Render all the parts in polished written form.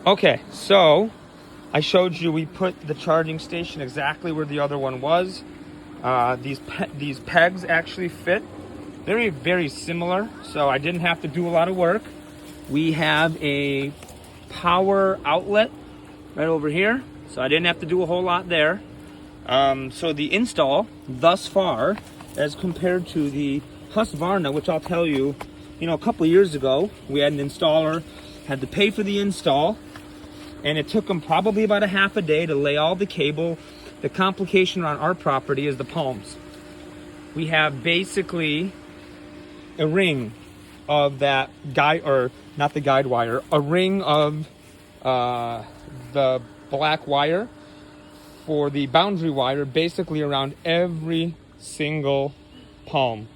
Okay, so I showed you we put the charging station exactly where the other one was. These pegs actually fit very, very similar, so I didn't have to do a lot of work. We have a power outlet right over here, so I didn't have to do a whole lot there. So the install thus far, as compared to the Husqvarna, which I'll tell you, a couple years ago, we had an installer, had to pay for the install, and it took them probably about a half a day to lay all the cable. The complication on our property is the palms. We have basically a ring of that guide, or not the guide wire, a ring of the black wire for the boundary wire basically around every single palm.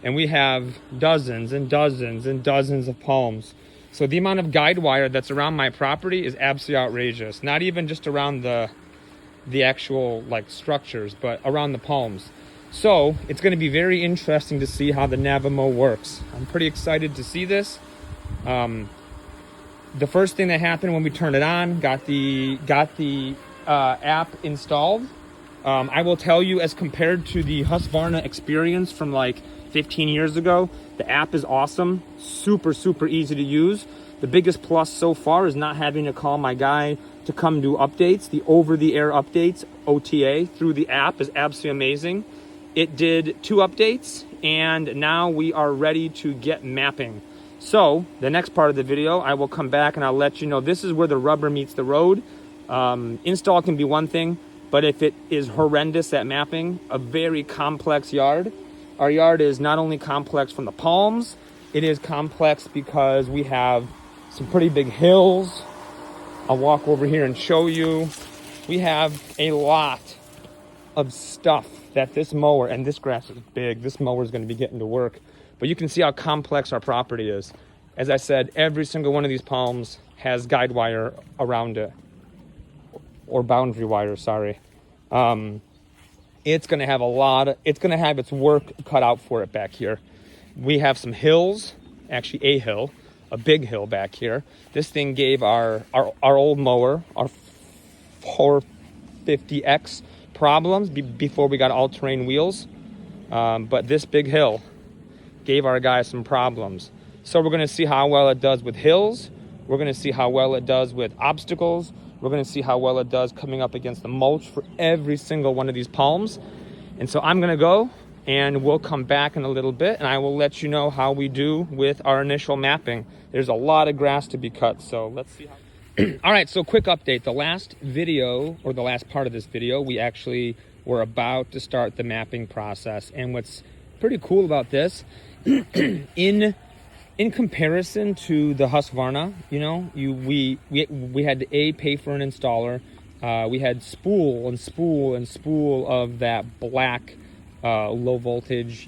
And we have dozens and dozens and dozens of palms. So the amount of guide wire that's around my property is absolutely outrageous. Not even just around the actual structures, but around the palms. So it's going to be very interesting to see how the Navimow works. I'm pretty excited to see this. The first thing that happened when we turned it on, got the app installed. I will tell you, as compared to the Husqvarna experience from 15 years ago, the app is awesome, super, super easy to use. The biggest plus so far is not having to call my guy to come do updates. The over-the-air updates, OTA, through the app is absolutely amazing. It did 2 updates, and now we are ready to get mapping. So the next part of the video, I will come back and I'll let you know, this is where the rubber meets the road. Install can be one thing, but if it is horrendous at mapping, a very complex yard. Our yard is not only complex from the palms, it is complex because we have some pretty big hills. I'll walk over here and show you. We have a lot of stuff that this mower, and this grass is big, this mower is going to be getting to work, but you can see how complex our property is. As I said, every single one of these palms has guide wire around it, or boundary wire, sorry. It's going to have it's going to have its work cut out for it back here. We have some hills, actually a big hill back here. This thing gave our old mower, our 450X, problems before we got all-terrain wheels. But this big hill gave our guy some problems. So we're going to see how well it does with hills. We're going to see how well it does with obstacles. We're going to see how well it does coming up against the mulch for every single one of these palms. And so I'm going to go, and we'll come back in a little bit, and I will let you know how we do with our initial mapping. There's a lot of grass to be cut, so let's see how. All right, so quick update. The last video, or the last part of this video, we actually were about to start the mapping process. And what's pretty cool about this, in comparison to the Husqvarna, we had to pay for an installer. We had spool and spool and spool of that black low voltage,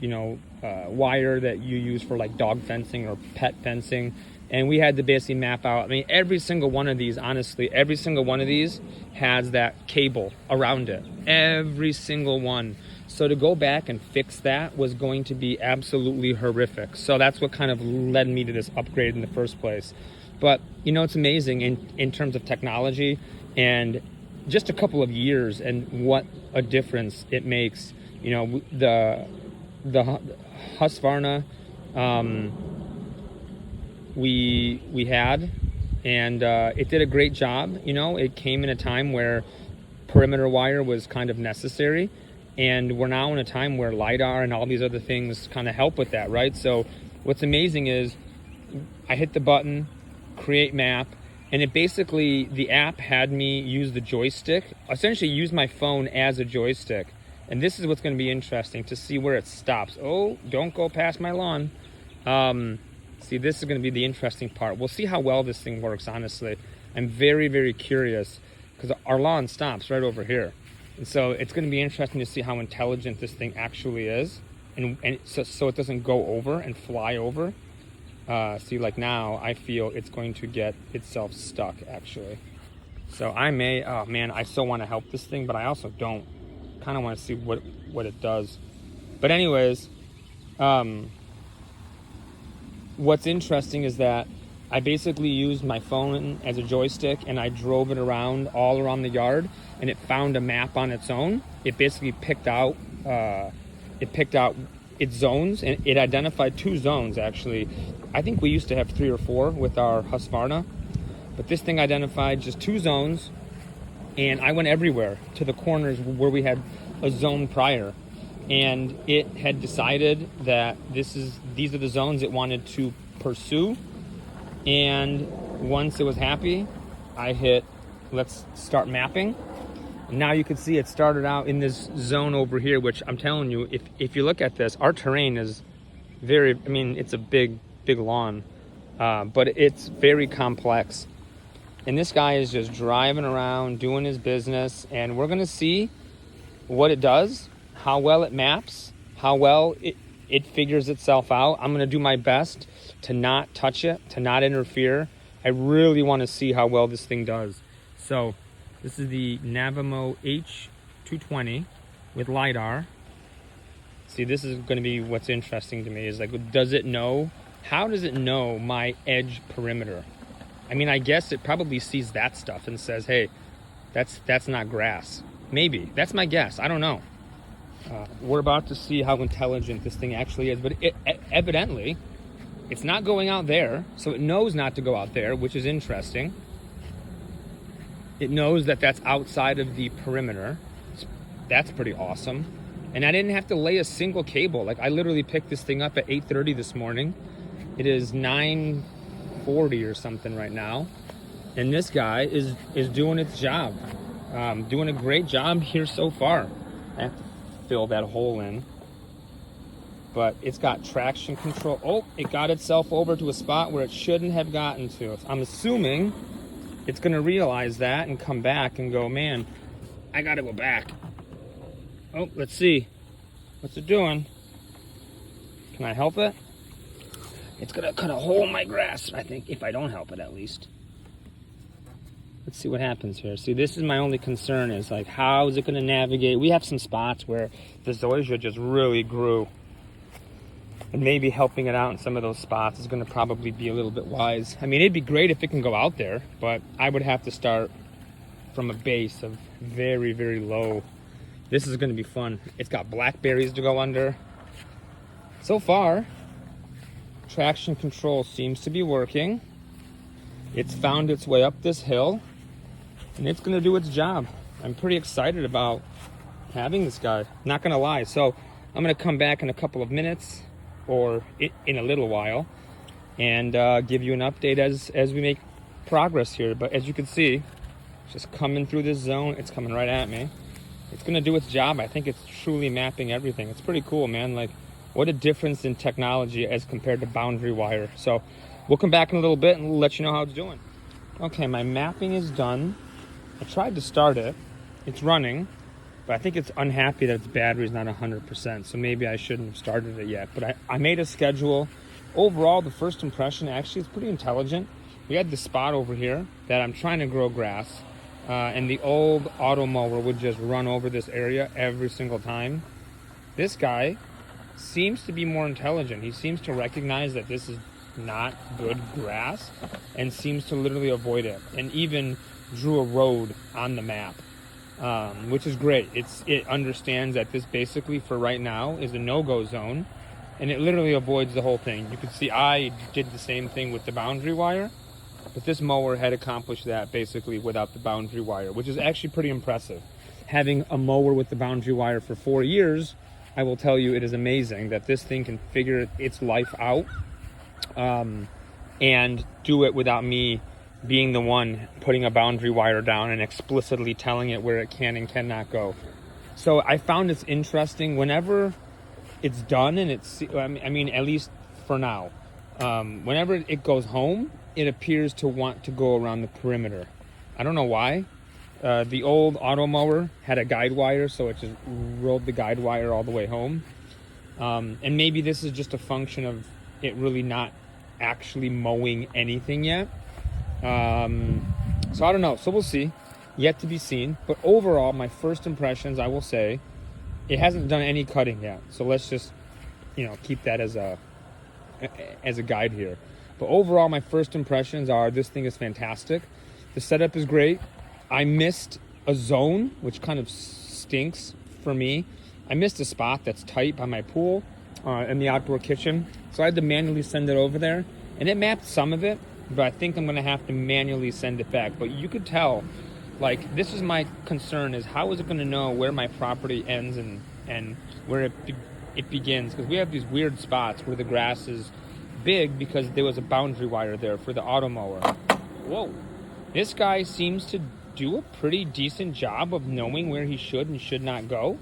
wire that you use for dog fencing or pet fencing. And we had to basically map out, every single one of these, honestly, every single one of these has that cable around it. Every single one. So to go back and fix that was going to be absolutely horrific. So that's what kind of led me to this upgrade in the first place. But, it's amazing in terms of technology and just a couple of years and what a difference it makes. The Husqvarna we had, and it did a great job. It came in a time where perimeter wire was kind of necessary, and we're now in a time where LiDAR and all these other things kind of help with that, right? So what's amazing is I hit the button, create map, and it basically, the app had me use the joystick, essentially use my phone as a joystick. And this is what's going to be interesting, to see where it stops. Oh, don't go past my lawn. See, this is going to be the interesting part. We'll see how well this thing works, honestly. I'm very, very curious, because our lawn stops right over here. And so it's going to be interesting to see how intelligent this thing actually is. And so it doesn't go over and fly over. See, now I feel it's going to get itself stuck, actually. So I may, oh man, I so want to help this thing, but I also don't. Kind of want to see what it does. But anyways, what's interesting is that I basically used my phone as a joystick and I drove it around all around the yard, and it found a map on its own. It basically picked out its zones, and it identified 2 zones actually. I think we used to have 3 or 4 with our Husqvarna, but this thing identified just 2 zones, and I went everywhere to the corners where we had a zone prior, and it had decided that these are the zones it wanted to pursue. And once it was happy, I hit let's start mapping. Now you can see it started out in this zone over here, which I'm telling you, if you look at this, our terrain is very, I mean, it's a big lawn, but it's very complex. And this guy is just driving around, doing his business, and we're gonna see what it does, how well it maps, how well it figures itself out. I'm gonna do my best to not touch it, to not interfere. I really wanna see how well this thing does. So this is the Navimow H220 with LiDAR. See, this is gonna be what's interesting to me, is like, how does it know my edge perimeter? I mean, I guess it probably sees that stuff and says, hey, that's not grass. Maybe, that's my guess, I don't know. We're about to see how intelligent this thing actually is, but evidently, it's not going out there, so it knows not to go out there, which is interesting. It knows that that's outside of the perimeter. That's pretty awesome. And I didn't have to lay a single cable. Like, I literally picked this thing up at 8:30 this morning. It is 9:40 or something right now. And this guy is doing its job. Doing a great job here so far. I have to fill that hole in. But it's got traction control. Oh, it got itself over to a spot where it shouldn't have gotten to. I'm assuming it's gonna realize that and come back and go, man, I gotta go back. Oh, let's see. What's it doing? Can I help it? It's gonna cut a hole in my grass, I think, if I don't help it at least. Let's see what happens here. See, this is my only concern, is like, how is it gonna navigate? We have some spots where the zoysia just really grew. And maybe helping it out in some of those spots is gonna probably be a little bit wise. I mean, it'd be great if it can go out there, but I would have to start from a base of very, very low. This is gonna be fun. It's got blackberries to go under. So far, traction control seems to be working. It's found its way up this hill, and it's gonna do its job. I'm pretty excited about having this guy, not gonna lie. So I'm gonna come back in a couple of minutes, or in a little while, and give you an update as we make progress here. But as you can see, it's just coming through this zone. It's coming right at me. It's gonna do its job. I think it's truly mapping everything. It's pretty cool, man. Like, what a difference in technology as compared to boundary wire. So we'll come back in a little bit and we'll let you know how it's doing. Okay, my mapping is done. I tried to start it. It's running, but I think it's unhappy that its battery is not 100%, so maybe I shouldn't have started it yet. But I made a schedule. Overall, the first impression actually is pretty intelligent. We had this spot over here that I'm trying to grow grass, and the old auto mower would just run over this area every single time. This guy seems to be more intelligent. He seems to recognize that this is not good grass and seems to literally avoid it, and even drew a road on the map. Which is great. It understands that this basically for right now is a no-go zone, and it literally avoids the whole thing. You can see I did the same thing with the boundary wire, but this mower had accomplished that basically without the boundary wire, which is actually pretty impressive. Having a mower with the boundary wire for 4 years, I will tell you, it is amazing that this thing can figure its life out, and do it without me being the one putting a boundary wire down and explicitly telling it where it can and cannot go. So I found it's interesting whenever it's done, and I mean, at least for now, whenever it goes home, it appears to want to go around the perimeter. I don't know why. The old auto mower had a guide wire, so it just rolled the guide wire all the way home. And maybe this is just a function of it really not actually mowing anything yet. So I don't know. So we'll see. Yet to be seen. But overall, my first impressions, I will say, it hasn't done any cutting yet. So let's just, keep that as a guide here. But overall, my first impressions are this thing is fantastic. The setup is great. I missed a zone, which kind of stinks for me. I missed a spot that's tight by my pool in the outdoor kitchen. So I had to manually send it over there. And it mapped some of it, but I think I'm gonna have to manually send it back. But you could tell, like, this is my concern, is how is it gonna know where my property ends and where it begins? Because we have these weird spots where the grass is big because there was a boundary wire there for the auto mower. Whoa. This guy seems to do a pretty decent job of knowing where he should and should not go.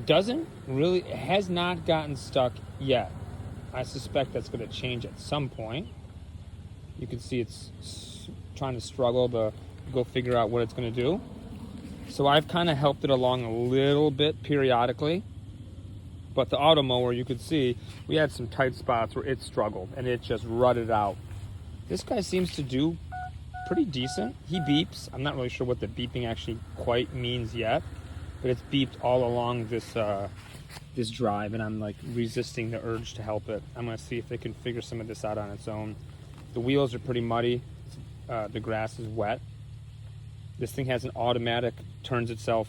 Has not gotten stuck yet. I suspect that's going to change at some point. You can see it's trying to struggle to go figure out what it's going to do. So I've kind of helped it along a little bit periodically. But the auto mower, you could see, we had some tight spots where it struggled and it just rutted out. This guy seems to do pretty decent. He beeps. I'm not really sure what the beeping actually quite means yet, but it's beeped all along this this drive, and I'm like resisting the urge to help it. I'm gonna see if they can figure some of this out on its own. The wheels are pretty muddy. The grass is wet. This thing has an automatic, turns itself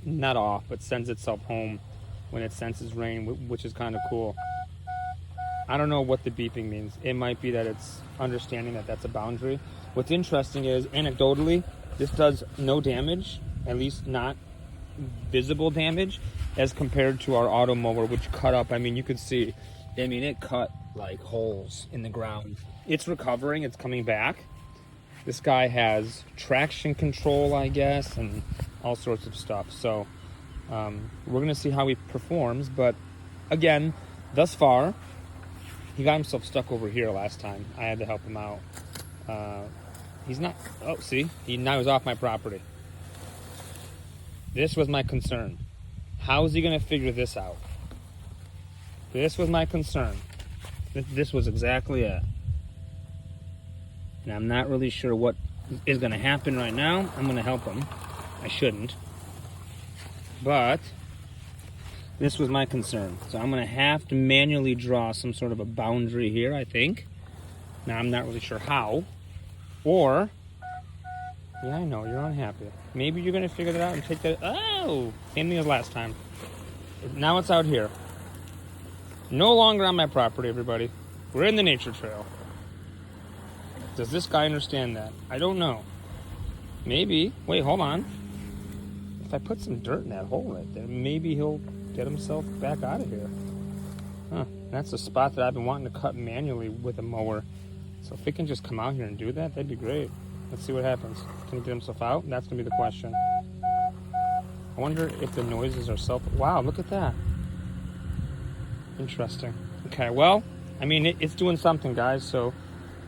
not off, but sends itself home when it senses rain, which is kind of cool. I don't know what the beeping means. It might be that it's understanding that that's a boundary. What's interesting is, anecdotally, this does no damage, at least not visible damage, as compared to our auto mower, which cut up. I mean, you could see, I mean, it cut like holes in the ground. It's recovering, it's coming back. This guy has traction control, I guess, and all sorts of stuff. So we're gonna see how he performs, but again, thus far, he got himself stuck over here last time. I had to help him out. He's not, oh, see, now he's off my property. This was my concern. How is he gonna figure this out? This was my concern. This was exactly it. And I'm not really sure what is gonna happen right now. I'm gonna help him. I shouldn't. But this was my concern. So I'm gonna have to manually draw some sort of a boundary here, I think. Now I'm not really sure how. Or, yeah, I know, you're unhappy. Maybe you're gonna figure that out and take that, oh! Same thing as last time. Now it's out here. No longer on my property, everybody. We're in the nature trail. Does this guy understand that? I don't know. Maybe, wait, hold on. If I put some dirt in that hole right there, maybe he'll get himself back out of here. Huh, that's a spot that I've been wanting to cut manually with a mower. So if he can just come out here and do that, that'd be great. Let's see what happens. Can he get himself out? That's gonna be the question. I wonder if the noises are wow, look at that. Interesting. Okay, well, I mean, it's doing something, guys, so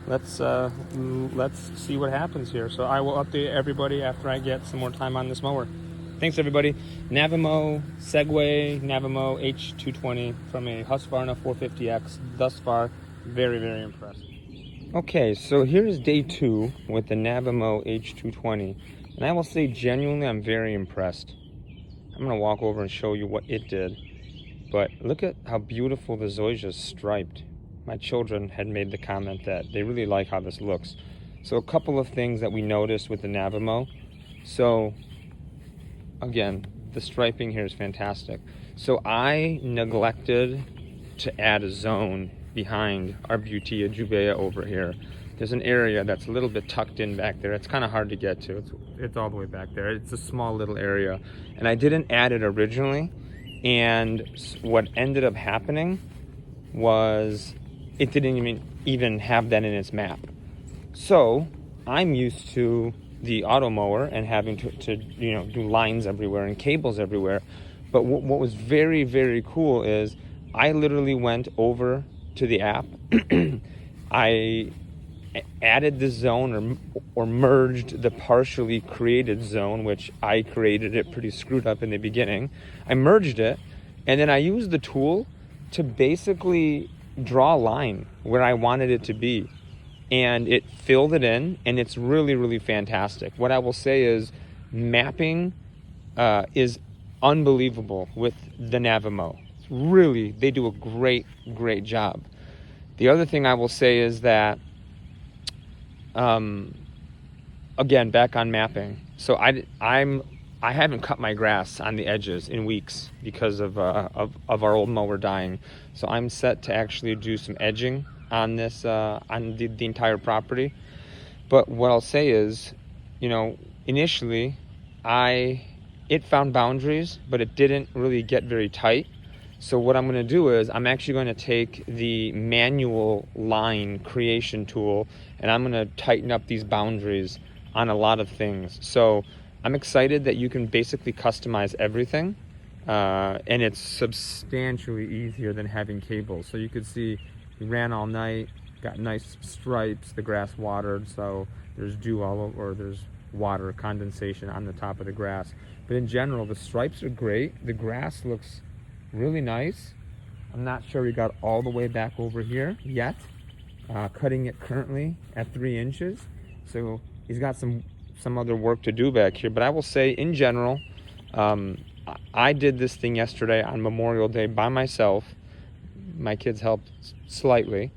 let's see what happens here. So I will update everybody after I get some more time on this mower. Thanks, everybody. Navimow, Segway Navimow H220 from a Husqvarna 450X. Thus far, very, very impressed. Okay, so here's day 2 with the Navimow H220. And I will say, genuinely, I'm very impressed. I'm going to walk over and show you what it did. But look at how beautiful the zoysia's striped. My children had made the comment that they really like how this looks. So a couple of things that we noticed with the Navimow. So, again, the striping here is fantastic. So I neglected to add a zone behind our Butea jubea over here. There's an area that's a little bit tucked in back there. It's kind of hard to get to. It's all the way back there. It's a small little area. And I didn't add it originally. And what ended up happening was it didn't even have that in its map. So I'm used to the auto mower and having to do lines everywhere and cables everywhere. But what was very, very cool is I literally went over to the app. I added the zone or merged the partially created zone, which I created it pretty screwed up in the beginning. I merged it, and then I used the tool to basically draw a line where I wanted it to be. And it filled it in, and it's really, really fantastic. What I will say is mapping is unbelievable with the Navimow. Really, they do a great, great job. The other thing I will say is that, again, back on mapping. So I haven't cut my grass on the edges in weeks because of our old mower dying. So I'm set to actually do some edging on this, on the entire property. But what I'll say is, you know, initially it found boundaries, but it didn't really get very tight. So what I'm going to do is I'm actually going to take the manual line creation tool and I'm going to tighten up these boundaries on a lot of things. So I'm excited that you can basically customize everything, and it's substantially easier than having cables. So you could see we ran all night, got nice stripes, the grass watered, so there's dew all over, or there's water condensation on the top of the grass. But in general, the stripes are great. The grass looks really nice. I'm not sure we got all the way back over here yet. Cutting it currently at 3 inches. So he's got some other work to do back here. But I will say, in general, I did this thing yesterday on Memorial Day by myself. My kids helped slightly.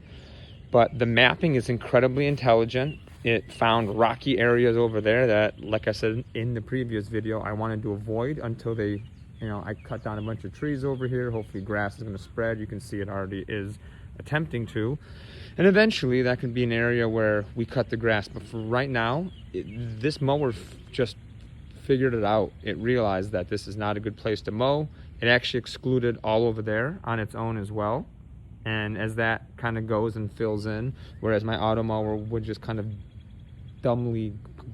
But the mapping is incredibly intelligent. It found rocky areas over there that, like I said in the previous video, I wanted to avoid until they, you know, I cut down a bunch of trees over here. Hopefully grass is going to spread. You can see it already is attempting to. And eventually that could be an area where we cut the grass. But for right now, this mower just figured it out. It realized that this is not a good place to mow. It actually excluded all over there on its own as well. And as that kind of goes and fills in, whereas my auto mower would just kind of dumbly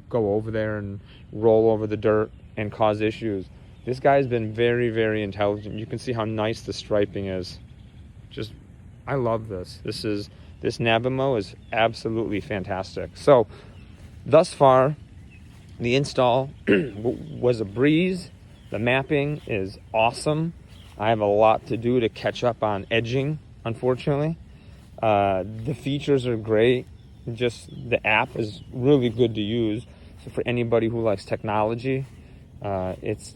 go over there and roll over the dirt and cause issues, this guy's been very, very intelligent. You can see how nice the striping is. Just, I love this. This Navimow is absolutely fantastic. So thus far, the install was a breeze. The mapping is awesome. I have a lot to do to catch up on edging, unfortunately. The features are great. Just the app is really good to use. So for anybody who likes technology, it's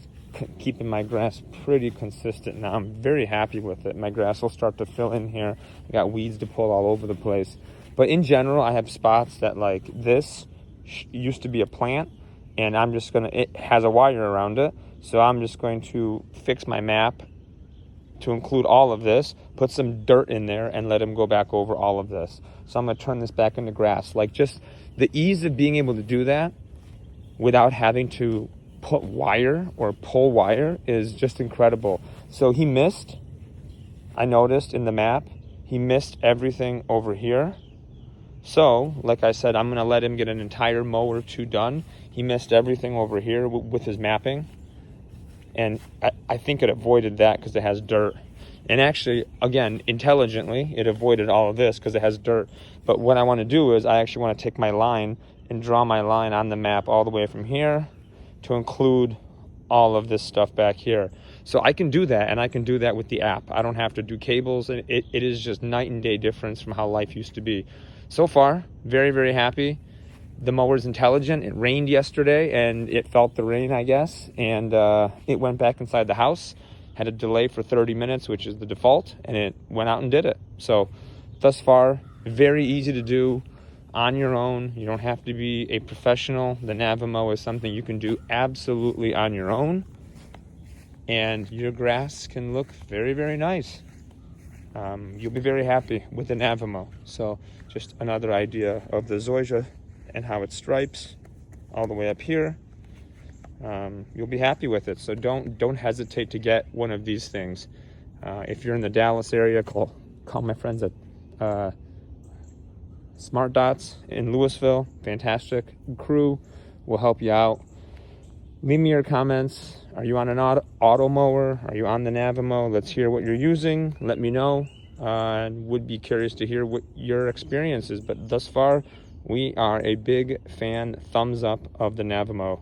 keeping my grass pretty consistent now. I'm very happy with it. My grass will start to fill in here. I got weeds to pull all over the place. But in general, I have spots that, like this used to be a plant, and it has a wire around it. So I'm just going to fix my map to include all of this, put some dirt in there, and let him go back over all of this. So I'm going to turn this back into grass. Like, just the ease of being able to do that without having to put wire or pull wire is just incredible. So he missed, I noticed in the map, he missed everything over here. So, like I said, I'm going to let him get an entire mow or two done. He missed everything over here with his mapping. And I think it avoided that because it has dirt. And actually, again, intelligently, it avoided all of this because it has dirt. But what I want to do is I actually want to take my line and draw my line on the map all the way from here to include all of this stuff back here. So I can do that, and I can do that with the app. I don't have to do cables. And it is just night and day difference from how life used to be. So far, very, very happy. The mower's intelligent. It rained yesterday, and it felt the rain, I guess, and it went back inside the house, had a delay for 30 minutes, which is the default, and it went out and did it. So thus far, very easy to do on your own. You don't have to be a professional. The Navimow is something you can do absolutely on your own, and your grass can look very, very nice. You'll be very happy with the Navimow. So just another idea of the zoysia and how it stripes all the way up here. You'll be happy with it. So don't hesitate to get one of these things. If you're in the Dallas area, call my friends at Smart Dots in Louisville. Fantastic crew, will help you out. Leave me your comments. Are you on an auto mower? Are you on the Navimow? Let's hear what you're using. Let me know. Would be curious to hear what your experience is. But thus far, we are a big fan, thumbs up of the Navimow.